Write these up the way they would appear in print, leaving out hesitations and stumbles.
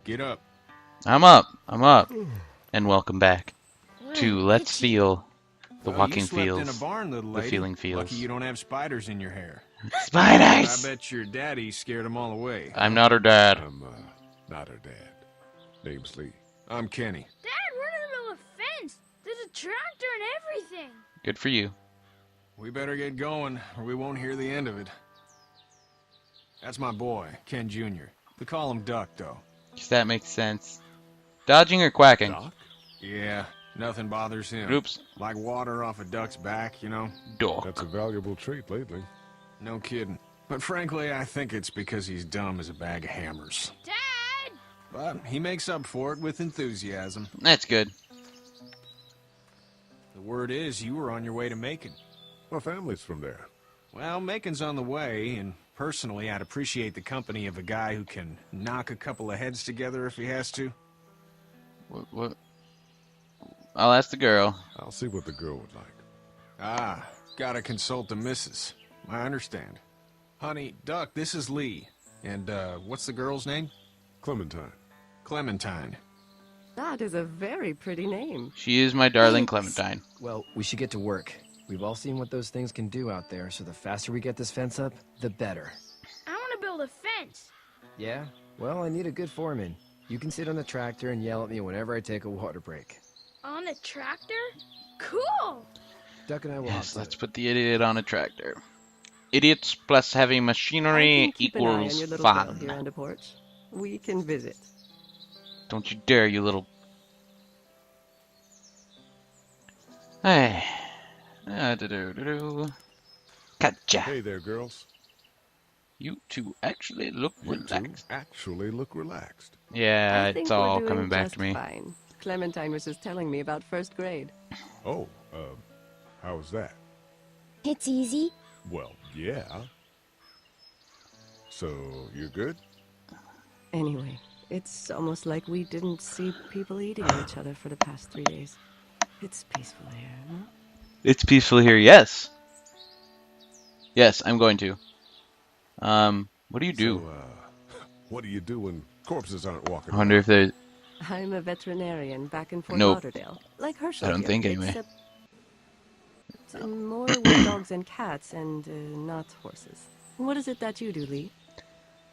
Get up. I'm up. I'm up. And welcome back to I'm Let's itchy. Feel the Well, you Walking slept in a Feels. barn, little The lady. feeling Lucky feels. you don't have spiders in your hair. But I Spiders! bet your daddy scared them all away. I'm not her dad. I'm, not her dad. Name's Lee. I'm Kenny. Dad, we're in the middle of a fence. There's a tractor and everything. Good for you. We better get going, or we won't hear the end of it. That's my boy, Ken Jr. We call him Duck, though. Guess that makes sense. Dodging or quacking? Doc? Yeah, nothing bothers him. Oops. Like water off a duck's back, you know? Duck. That's a valuable trait lately. No kidding. But frankly, I think it's because he's dumb as a bag of hammers. Dad! But he makes up for it with enthusiasm. That's good. The word is you were on your way to Macon. My family's from there. Well, Macon's on the way, and personally, I'd appreciate the company of a guy who can knock a couple of heads together if he has to. What? I'll ask the girl. I'll see what the girl would like. Ah, gotta consult the missus. I understand. Honey, Duck, this is Lee. And, what's the girl's name? Clementine. Clementine. That is a very pretty name. She is my darling Clementine. Well, we should get to work. We've all seen what those things can do out there, so the faster we get this fence up, the better. I want to build a fence. Yeah? Well, I need a good foreman. You can sit on the tractor and yell at me whenever I take a water break. On the tractor? Cool! Duck and I will Yes, hop let's to put the idiot on a tractor. Idiots plus heavy I machinery can keep an eye on equals your little girl fun. here on the porch. We can visit. Don't you dare, you little... Hey. Gotcha. Hey there, girls. You two actually look You two relaxed. actually look relaxed. Yeah, I think it's we're all doing coming back just to me. Fine. Clementine was just telling me about first grade. Oh, how was that? It's easy. Well, yeah. So, you're good? Anyway, it's almost like we didn't see people eating each other for the past 3 days. It's peaceful here, huh? It's peaceful here, yes. Yes, I'm going to. What do you do? So, what do you do when corpses aren't walking I wonder if there's... I'm a veterinarian back in Fort Nope. Lauderdale. Like Herschel I don't here, think anyway. except more with dogs and cats and not horses. What is it that you do, Lee?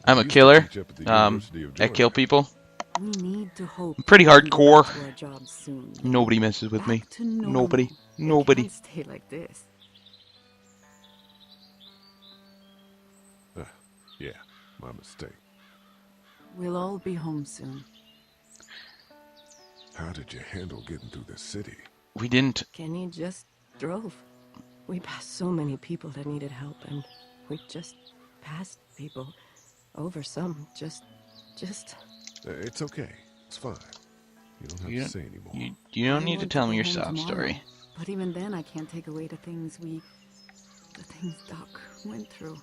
I'm a used to killer. teach up at the University of I Georgia. kill people. We need to hope. I'm pretty we can get hardcore. back to our jobs soon. Nobody messes with me. Back to normal. Nobody. It Nobody. can't stay like this. Yeah, my mistake. We'll all be home soon. How did you handle getting through the city? We didn't... Kenny just drove. We passed so many people that needed help, and we just passed people. Over some. Just... It's okay. It's fine. You don't have You to don't- say anymore. You don't I need to want tell me go your home sob tomorrow, story. But even then, I can't take away the things Doc went through.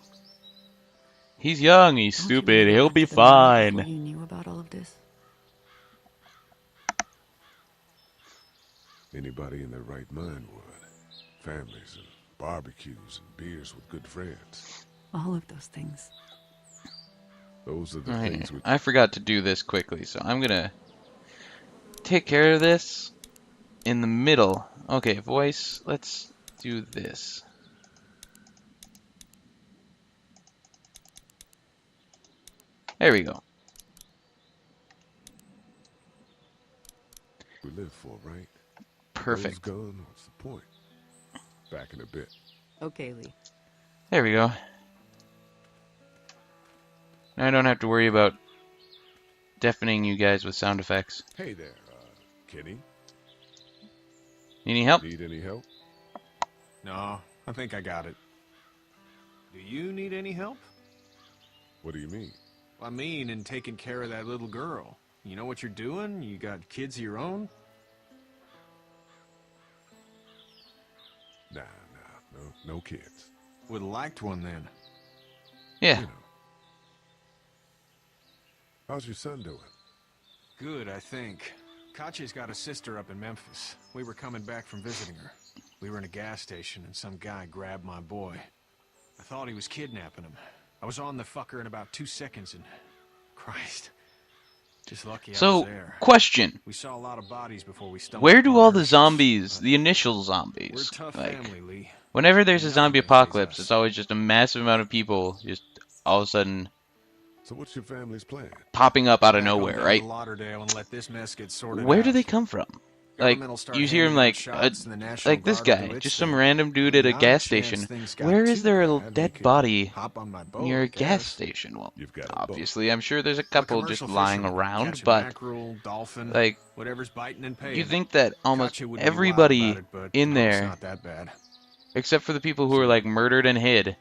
He's young, he's Don't you stupid, remember he'll be the night before fine. you knew about all of this? Anybody in their right mind would. Families and barbecues and beers with good friends. All of those things. Those are the Right. things we... I forgot to do this quickly, so I'm gonna take care of this in the middle. Okay, voice, let's do this. There we go. we live for, right? Perfect. Those gone, what's the point? Back in a bit. Okay, Lee. There we go. Now I don't have to worry about deafening you guys with sound effects. Hey there, Kenny. Any help? Need any help? No, I think I got it. Do you need any help? What do you mean? I mean, in taking care of that little girl. You know what you're doing? You got kids of your own? Nah, no kids. Would've liked one then. Yeah. You know. How's your son doing? Good, I think. Katya's got a sister up in Memphis. We were coming back from visiting her. We were in a gas station and some guy grabbed my boy. I thought he was kidnapping him. I was on the fucker in about 2 seconds and... Christ. Just lucky I was So, there. question. We saw a lot of bodies before we stumbled Where do upon all the Ursus, zombies, but the initial we're a zombies, tough like, family, Lee. whenever there's a Nothing zombie can phase apocalypse, us. it's always just a massive amount of people just all of a sudden So what's your family's plan? popping up out of Back on nowhere, down right? to Lauderdale and let this mess get sorted Where do out. they come from? Like, Government will start you hear him handing out like, shots and the National like this Guard will guy, do its just some thing. random dude On at the a odd gas chance station. things got Where is too there a bad, we dead could body hop on my boat, near I a gas guess. station? Well, You've got a obviously, I'm sure there's a I'm a couple just commercial lying fisherman, around, catching but mackerel, dolphin, like, whatever's biting and paying. you think that almost Katya would be wild everybody about it, but in it's there, not that bad. except for the people who were like murdered and hid,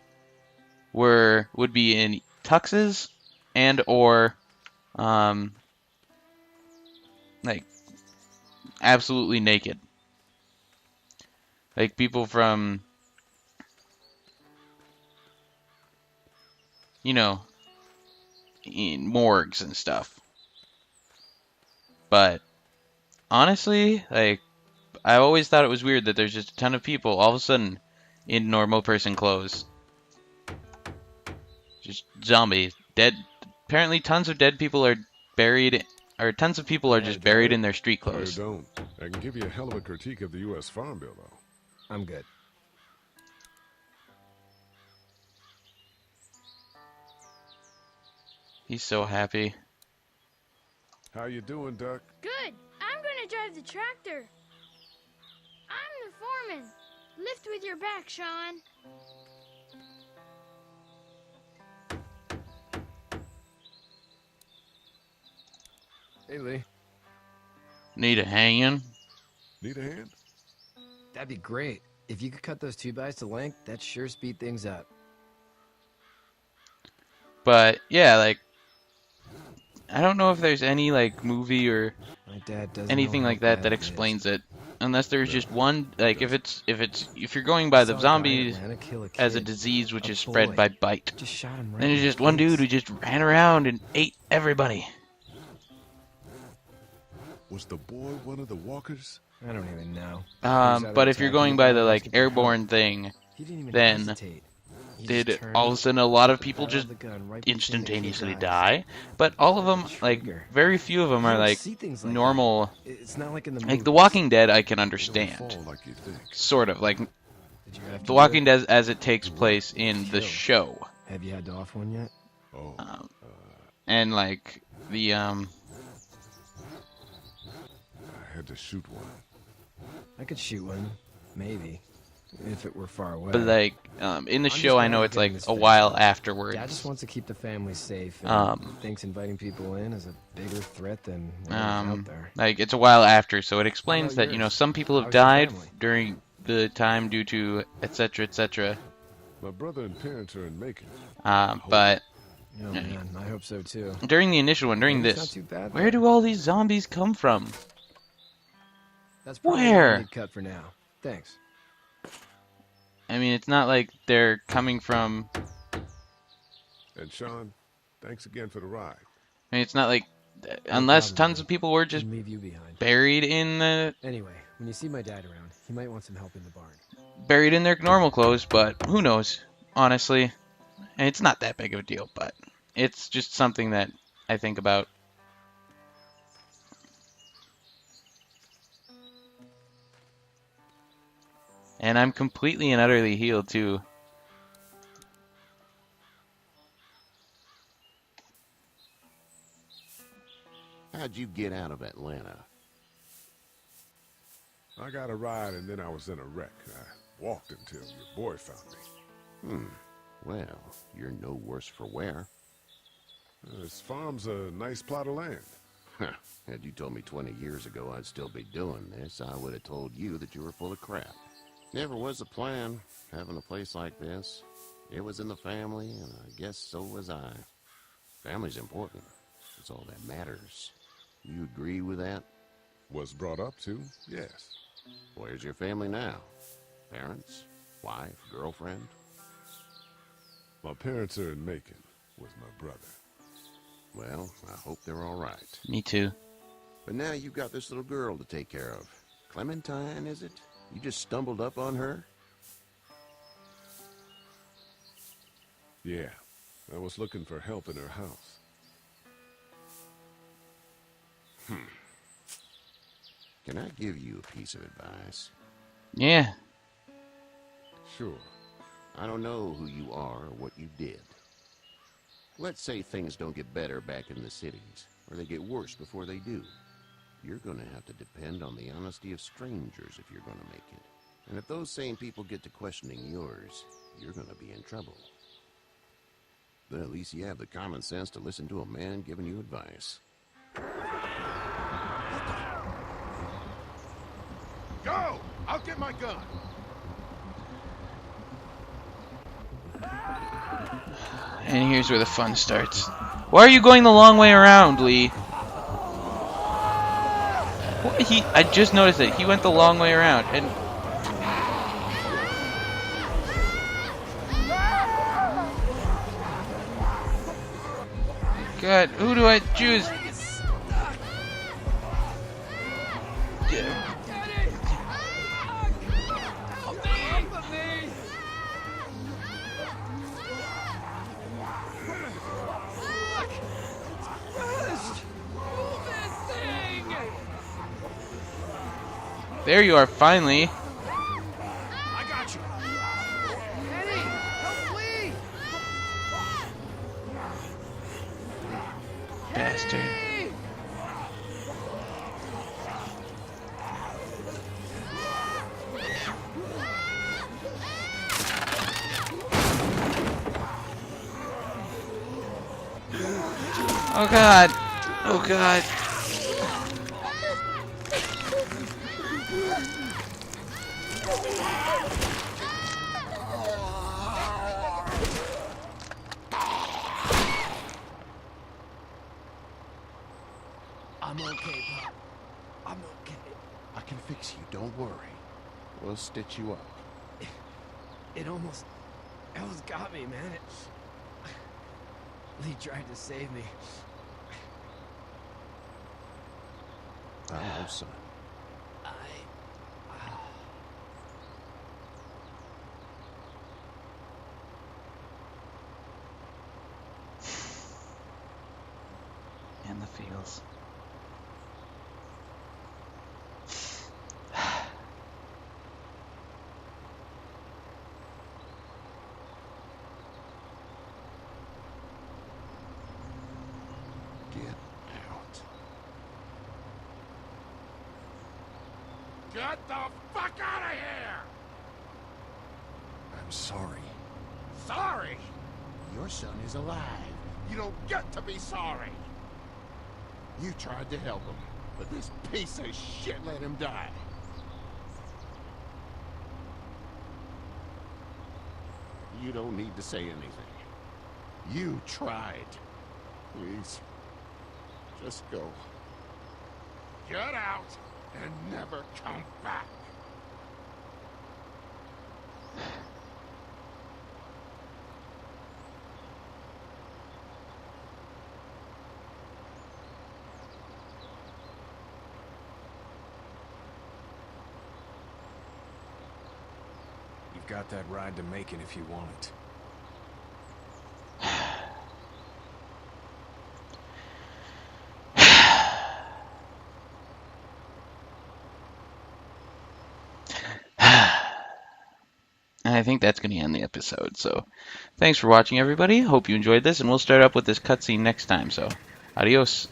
would be in tuxes and or like absolutely naked. Like people from, you know, in morgues and stuff. But honestly, like, I always thought it was weird that there's just a ton of people all of a sudden in normal person clothes. Just zombies. Dead. Apparently tons of dead people are buried, or tons of people are Yeah, just got buried it. in their street No, you clothes. don't. I can give you a hell of a critique of the U.S. Farm Bill, though. I'm good. He's so happy. How you doing, Duck? Good. I'm gonna drive the tractor. I'm the foreman. Lift with your back, Sean. Hey, Lee. Need a hanging? Need a hand? That'd be great. If you could cut those 2x to length, that'd sure speed things up. But yeah, like, I don't know if there's any like movie or My dad doesn't anything know how like that bad that it is. explains it, unless there's No, just one. Like, if you're going I by the saw a guy in zombies Atlanta kill a as a kid. disease which A is spread boy. by bite, Just shot him right then in there's the just one dude who face. just ran around and ate everybody. Was the boy one of the walkers? I don't even know. He was out But if you're attacking going by the the guy like asking for help. airborne thing, He didn't even then hesitate. He just did turned, all of a sudden a lot of people fired just the gun right between the kid's instantaneously eyes. die? But all of them, like, Trigger. very few of them You are don't like see things like normal. that. It's not like in the Like The movies. Walking Dead, I can It don't understand, fall like you think. sort of. Like Did you have to The do Walking it? Dead as it takes place in the Kill. show, Have you had to off one yet? Oh, and like the I had to shoot one. I could shoot one, maybe, if it were far away. but like in the I'm show, just I glad know we're it's getting like this a fixed while up. afterwards. Dad just wants to keep the family safe and thinks inviting people in is a bigger threat than whatever's out there. Like it's a while after, so it explains about that, you know, yours? some people have How's your died family? during the time due to etc. etc. My brother and parents are in Macon. But Oh man, I hope so too. during the initial one, during Maybe it's this, not too bad, where though. do all these zombies come from? That's probably Where? all I need cut for now. Thanks. I mean, it's not like they're coming from. And Sean, thanks again for the ride. I mean, it's not like unless problem, tons buddy. of people were just Shouldn't leave you behind. buried in the Anyway, when you see my dad around, he might want some help in the barn. buried in their normal clothes, but who knows? Honestly, and it's not that big of a deal, but it's just something that I think about. And I'm completely and utterly healed too. How'd you get out of Atlanta? I got a ride and then I was in a wreck. I walked until your boy found me. Well, you're no worse for wear. This farm's a nice plot of land. Had you told me 20 years ago I'd still be doing this, I would have told you that you were full of crap. Never was a plan, having a place like this. It was in the family, and I guess so was I. Family's important. It's all that matters. You agree with that? Was brought up to, yes. Where's your family now? Parents? Wife? Girlfriend? My parents are in Macon with my brother. Well, I hope they're all right. Me too. But now you've got this little girl to take care of. Clementine, is it? You just stumbled up on her? Yeah, I was looking for help in her house. Can I give you a piece of advice? Yeah. Sure. I don't know who you are or what you did. Let's say things don't get better back in the cities, or they get worse before they do. You're gonna have to depend on the honesty of strangers if you're gonna make it. And if those same people get to questioning yours, you're gonna be in trouble. But at least you have the common sense to listen to a man giving you advice. Go! I'll get my gun. And here's where the fun starts. Why are you going the long way around, Lee? What, I just noticed that he went the long way around, and God, who do I choose? There you are, finally. I got you. Eddie, help Lee! Bastard. Oh God. Oh God. I'm okay, Pop. I'm okay. I can fix you, don't worry. We'll stitch you up. It almost got me, man. Lee tried to save me. I know, son. And the feels. Get out. Get the fuck out of here! I'm sorry. Sorry? Your son is alive. You don't get to be sorry. You tried to help him, but this piece of shit let him die. You don't need to say anything. You tried. Please, just go. Get out and never come back. You've got that ride to Macon if you want it. And I think that's going to end the episode. So, thanks for watching, everybody. Hope you enjoyed this, and we'll start up with this cutscene next time. So, adios.